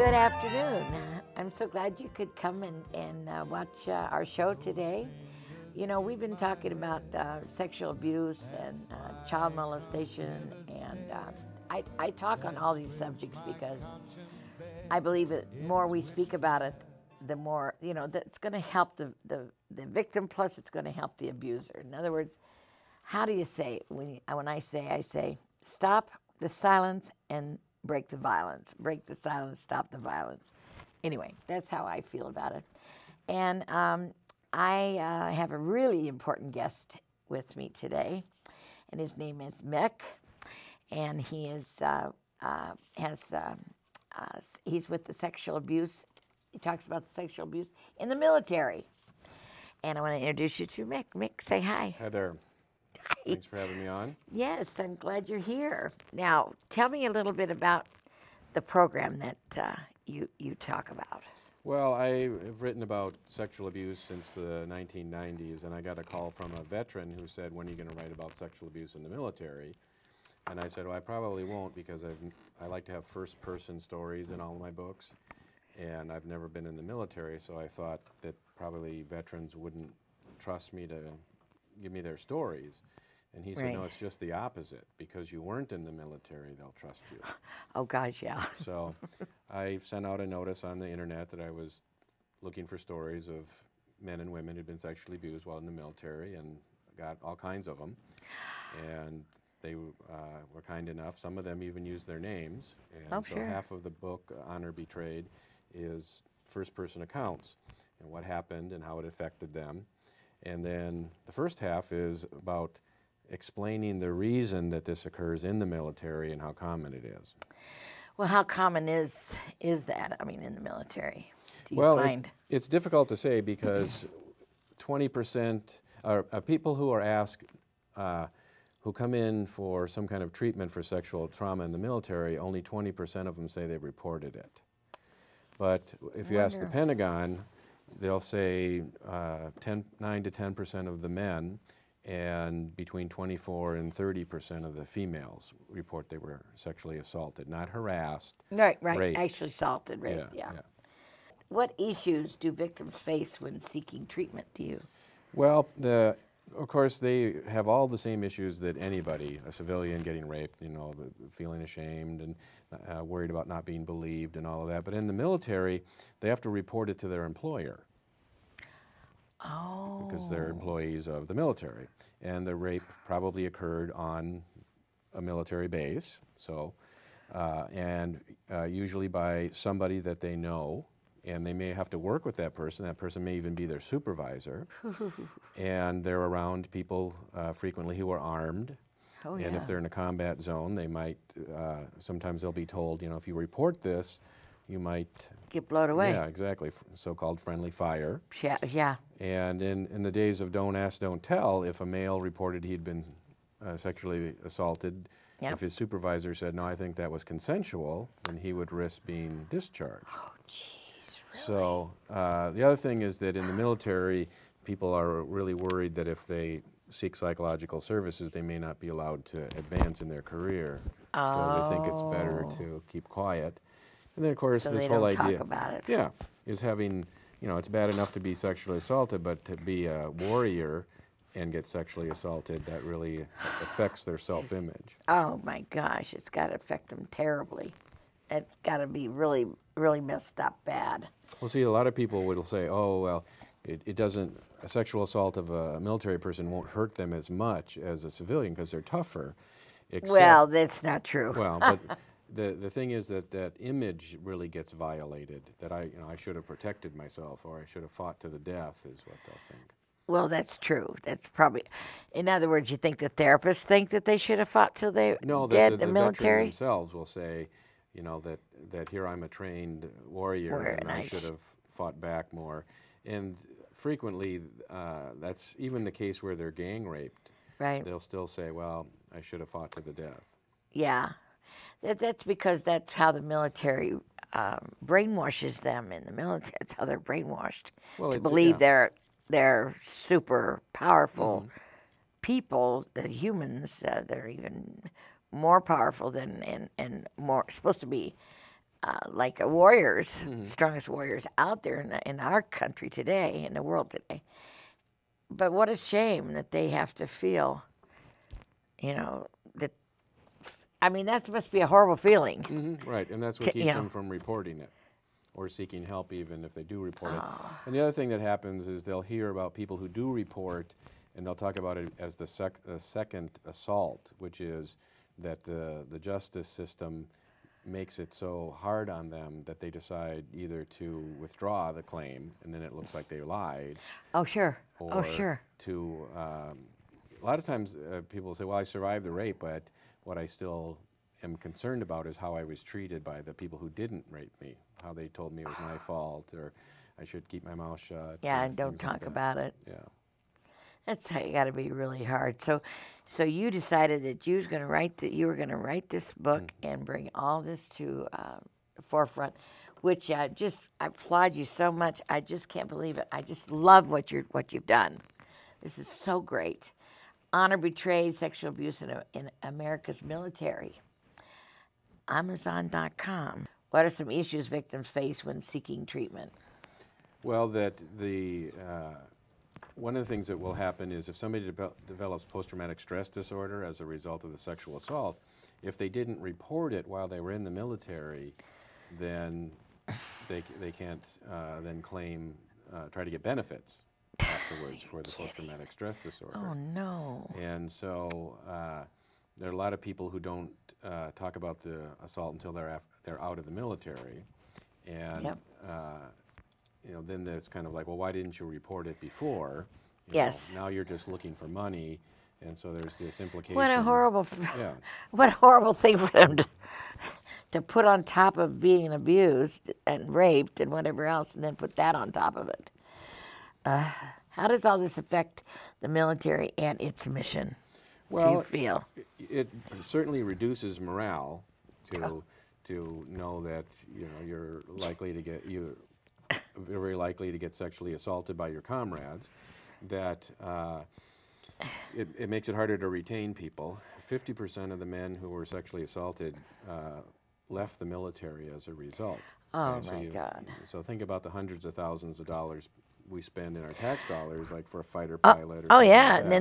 Good afternoon. I'm so glad you could come and watch our show today. You know, we've been talking about sexual abuse and child molestation, and I talk on all these subjects because I believe that the more we speak about it, the more, you know, that's going to help the victim, plus it's going to help the abuser. In other words, how do you say it? When I say, stop the silence and break the violence. Break the silence, stop the violence. Anyway, that's how I feel about it. And I have a really important guest with me today, and his name is Mick, and he is he's with the sexual abuse. He talks about the sexual abuse in the military. And I want to introduce you to Mick. Mick, say hi. Hi there. Hi. Thanks for having me on. Yes, I'm glad you're here. Now, tell me a little bit about the program that you talk about. Well, I have written about sexual abuse since the 1990s, and I got a call from a veteran who said, when are you going to write about sexual abuse in the military? And I said, well, I probably won't, because I like to have first-person stories in all of my books, and I've never been in the military, so I thought that probably veterans wouldn't trust me to give me their stories. And he said, no, it's just the opposite. Because you weren't in the military, they'll trust you. Oh, gosh, yeah. So I sent out a notice on the internet that I was looking for stories of men and women who'd been sexually abused while in the military, and got all kinds of them. And they were kind enough. Some of them even used their names. And so half of the book, Honor Betrayed, is first-person accounts and what happened and how it affected them. And then the first half is about explaining the reason that this occurs in the military and how common it is. Well, how common is that, I mean, in the military? Do you well, find? It's difficult to say because 20% are people who are asked, who come in for some kind of treatment for sexual trauma in the military, only 20% of them say they reported it. But if you ask the Pentagon, they'll say 9 to 10% of the men, and between 24 and 30% of the females report they were sexually assaulted, not harassed. Right, raped. actually assaulted, right, yeah. What issues do victims face when seeking treatment, do you? Well, of course, they have all the same issues that anybody, a civilian getting raped, you know, feeling ashamed and worried about not being believed and all of that. But in the military, they have to report it to their employer. Oh. Because they're employees of the military. And the rape probably occurred on a military base, so, and usually by somebody that they know, and they may have to work with that person. That person may even be their supervisor. And they're around people frequently who are armed. Oh, and if they're in a combat zone, they might, sometimes they'll be told, you know, if you report this, you might get blown away. Yeah, exactly. So-called friendly fire. Yeah. And in the days of don't ask, don't tell, if a male reported he'd been sexually assaulted, if his supervisor said, no, I think that was consensual, then he would risk being discharged. Oh, jeez, really? So the other thing is that in the military, people are really worried that if they seek psychological services, they may not be allowed to advance in their career. So they think it's better to keep quiet. And then, of course, so this they whole don't idea, talk about it. Yeah, is having, you know, it's bad enough to be sexually assaulted, but to be a warrior and get sexually assaulted, that really affects their self-image. Oh my gosh, it's got to affect them terribly. It's got to be really, really messed up bad. Well, see, a lot of people will say, oh, well, it doesn't, a sexual assault of a military person won't hurt them as much as a civilian because they're tougher. Well, that's not true. Well, but the thing is that image really gets violated, that I should have protected myself, or I should have fought to the death, is what they'll think. Well, that's true. That's probably, in other words, you think the therapists think that they should have fought till they dead in the military? Veteran themselves will say, you know, that here I'm a trained warrior and I should have fought back more. And frequently, that's even the case where they're gang raped. Right. They'll still say, well, I should have fought to the death. Yeah. That's because that's how the military brainwashes them in the military. That's how they're brainwashed to believe they're super powerful people, the humans. They're even more powerful than and more supposed to be like warriors, strongest warriors out there in our country today, in the world today. But what a shame that they have to feel, that, I mean, that must be a horrible feeling. Right, and that's what To- you keeps know. them from reporting it or seeking help even if they do report it. And the other thing that happens is they'll hear about people who do report, and they'll talk about it as the second assault, which is that the justice system makes it so hard on them that they decide either to withdraw the claim, and then it looks like they lied, Oh, sure. or Oh, sure. to, a lot of times people say, well, I survived the rape, but what I still am concerned about is how I was treated by the people who didn't rape me, how they told me it was my fault, or I should keep my mouth shut. Yeah, or and don't things like talk that. about it. Yeah. That's got to be really hard. So you decided that you were going to write this book and bring all this to the forefront, which I applaud you so much. I just can't believe it. I just love what you've done. This is so great. Honor betrayed, sexual abuse in America's military. Amazon.com. What are some issues victims face when seeking treatment? Well, that one of the things that will happen is if somebody develops post-traumatic stress disorder as a result of the sexual assault, if they didn't report it while they were in the military, then they can't then claim, try to get benefits afterwards for the post-traumatic stress disorder. Oh, no. And so there are a lot of people who don't talk about the assault until they're out of the military, and Yep. Then it's kind of like, well, why didn't you report it before? Yes. Now you're just looking for money, and so there's this implication. What a horrible, Yeah. what a horrible thing for them to put on top of being abused and raped and whatever else, and then put that on top of it. How does all this affect the military and its mission? Well, do you feel? It certainly reduces morale to know that you're very likely to get sexually assaulted by your comrades. That it makes it harder to retain people. 50% of the men who were sexually assaulted left the military as a result. Oh, Okay, my God. So think about the hundreds of thousands of dollars we spend in our tax dollars, like for a fighter pilot. Or Oh, something yeah, like that.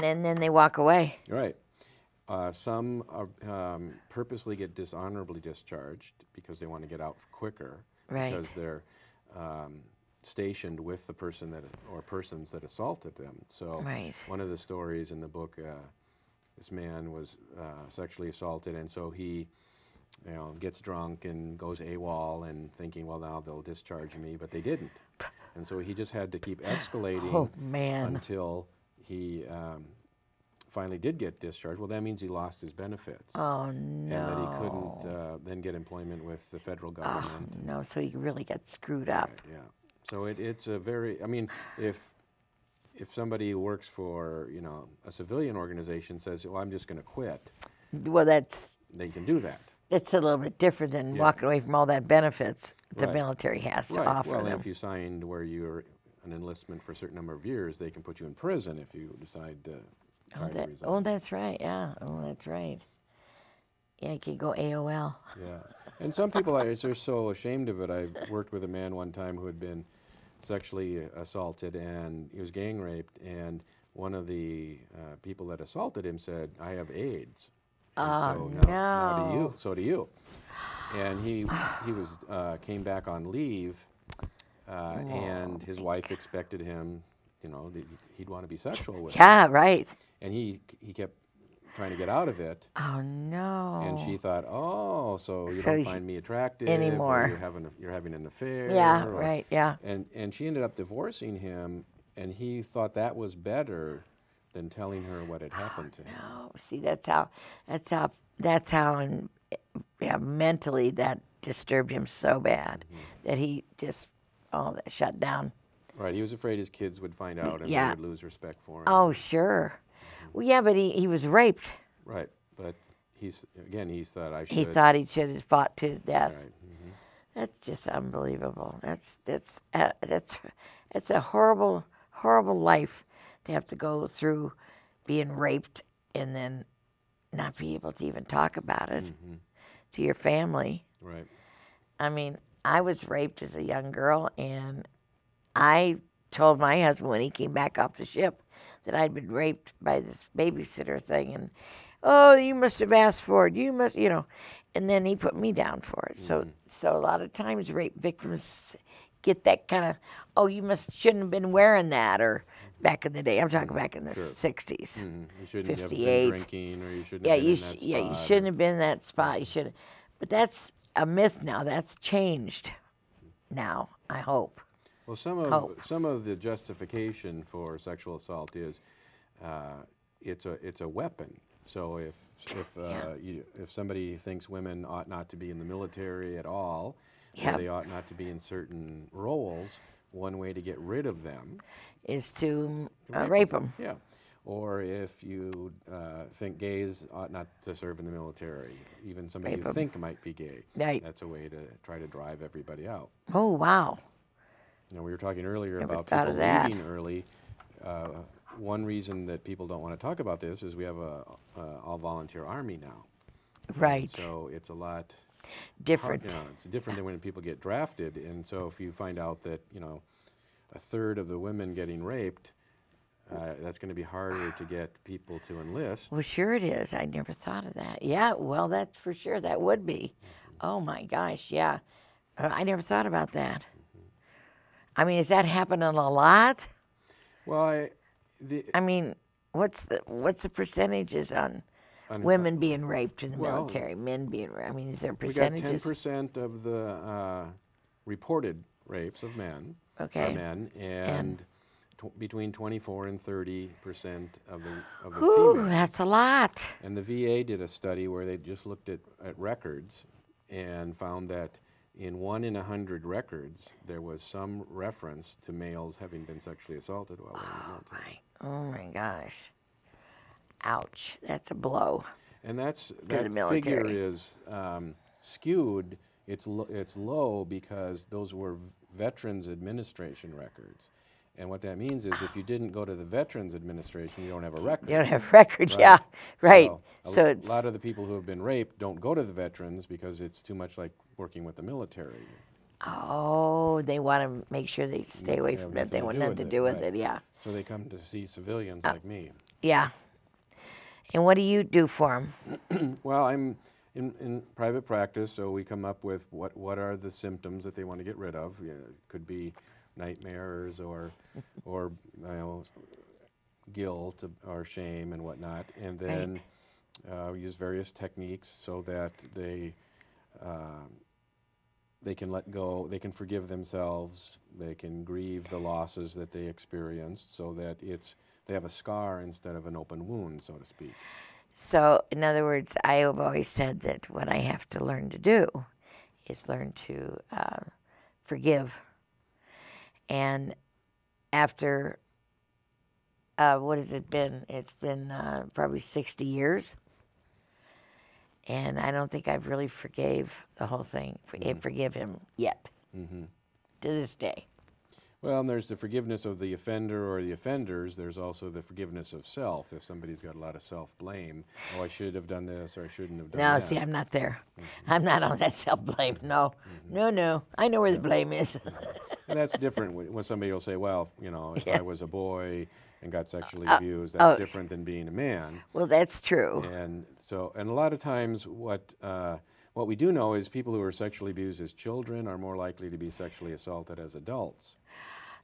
and then they walk away. Right. Some purposely get dishonorably discharged because they want to get out quicker. Right. Because they're stationed with the person or persons that assaulted them. So Right. one of the stories in the book, this man was sexually assaulted, and so he gets drunk and goes AWOL and thinking, well, now they'll discharge me, but they didn't. And so he just had to keep escalating Oh, man. until he finally did get discharged. Well, that means he lost his benefits. Oh, no. And that he couldn't then get employment with the federal government. Oh, no, so you really got screwed up. Right, yeah. So it's a very, I mean, if somebody who works for, a civilian organization says, well, I'm just going to quit, Well, they can do that. that's a little bit different than Yeah. walking away from all that benefits the Right. military has to Right. offer Well, them. and if you signed where you're an enlistment for a certain number of years, they can put you in prison if you decide to try to resign. That's right, yeah. Oh, that's right. Yeah, you could go AOL. Yeah. And some people are so ashamed of it. I worked with a man one time who had been sexually assaulted, and he was gang raped, and one of the people that assaulted him said, I have AIDS. And Oh, now so do you. And he came back on leave, and his wife expected him, that he'd want to be sexual with her. Yeah, right. And he kept trying to get out of it. Oh, no. And she thought, oh, so you So don't find me attractive anymore. or you're having an affair. Yeah, or- right, yeah. And she ended up divorcing him, and he thought that was better than telling her what had happened to him. No, see, that's how mentally that disturbed him so bad that he just, that shut down. Right, he was afraid his kids would find out and Yeah. they would lose respect for him. Oh, sure. Well, yeah, but he was raped. Right, but he's thought I should. He thought he should have fought to his death. Right, That's just unbelievable. That's a horrible, horrible life to have to go through being raped and then not be able to even talk about it to your family. right. I mean, I was raped as a young girl, and I told my husband when he came back off the ship that I'd been raped by this babysitter thing, and oh, you must have asked for it. You must, and then he put me down for it. So a lot of times rape victims get that kind of, oh, shouldn't have been wearing that, or back in the day. I'm talking back in the 60s, You shouldn't 58. have been drinking, or you shouldn't Yeah, have been in that spot. yeah, you shouldn't have been in that spot. You should, but that's a myth now. That's changed now. I hope. Well, some of the justification for sexual assault is it's a weapon. So if somebody thinks women ought not to be in the military at all, or they ought not to be in certain roles, one way to get rid of them is to rape them. Yeah. Or if you think gays ought not to serve in the military, even somebody you think might be gay, that's a way to try to drive everybody out. Oh, wow. We were talking earlier Never about thought people of that. leaving early. One reason that people don't want to talk about this is we have a all-volunteer army now. Right. And so it's a lot different. It's different than when people get drafted. And so if you find out that a third of the women getting raped, that's going to be harder to get people to enlist. Well, sure it is. I never thought of that. Yeah, well, that's for sure. That would be. Oh, my gosh, yeah. I never thought about that. I mean, is that happening a lot? Well, I mean, what's the percentages on women being raped in the military, men being raped? I mean, is there percentages? We got 10% of the reported rapes of men are men, and between 24 and 30% of the females. That's a lot. And the VA did a study where they just looked at records and found that in 1 in 100 records, there was some reference to males having been sexually assaulted while in the military. Oh my gosh. Ouch. That's a blow. And that figure is skewed. It's low because those were Veterans Administration records. And what that means is if you didn't go to the Veterans Administration, you don't have a record. You don't have a record, yeah. Right. So a lot of the people who have been raped don't go to the veterans because it's too much like working with the military. Oh, they want to make sure they stay away from that. They want nothing to do with it, yeah. So they come to see civilians like me. Yeah. And what do you do for them? Well, I'm in private practice, so we come up with what are the symptoms that they want to get rid of. It could be nightmares or guilt or shame and whatnot, and then we use various techniques so that they can let go, they can forgive themselves, they can grieve the losses that they experienced, so that they have a scar instead of an open wound, so to speak. So, in other words, I have always said that what I have to learn to do is learn to forgive. And after, what has it been? It's been probably 60 years. And I don't think I've really forgave the whole thing, forgive him yet, to this day. Well, and there's the forgiveness of the offender or the offenders. There's also the forgiveness of self. If somebody's got a lot of self-blame, oh, I should have done this or I shouldn't have done that. No, see, I'm not there. I'm not on that self-blame. No, no. I know where the blame is. And that's different when somebody will say, well, if I was a boy and got sexually abused, that's different than being a man. Well, that's true. And a lot of times what we do know is people who are sexually abused as children are more likely to be sexually assaulted as adults.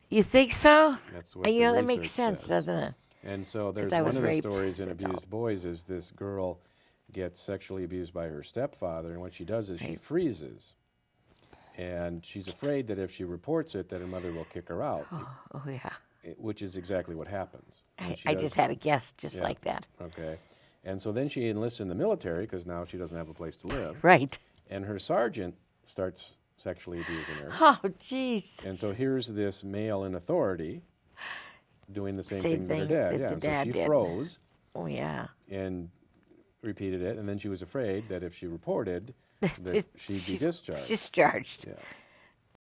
You think so? That's what that makes sense, doesn't it? And so there's one of the stories in Abused Boys is this girl gets sexually abused by her stepfather, and what she does is she freezes. And she's afraid that if she reports it, that her mother will kick her out. Oh yeah. Which is exactly what happens. I just had a guess just like that. Okay. And so then she enlists in the military because now she doesn't have a place to live. Right. And her sergeant starts sexually abusing her. Oh, jeez. And so here's this male in authority doing the same thing that her dad. That the dad so she did. froze. Oh, yeah. And repeated it, and then she was afraid that if she reported, that she'd be discharged. Discharged. Yeah.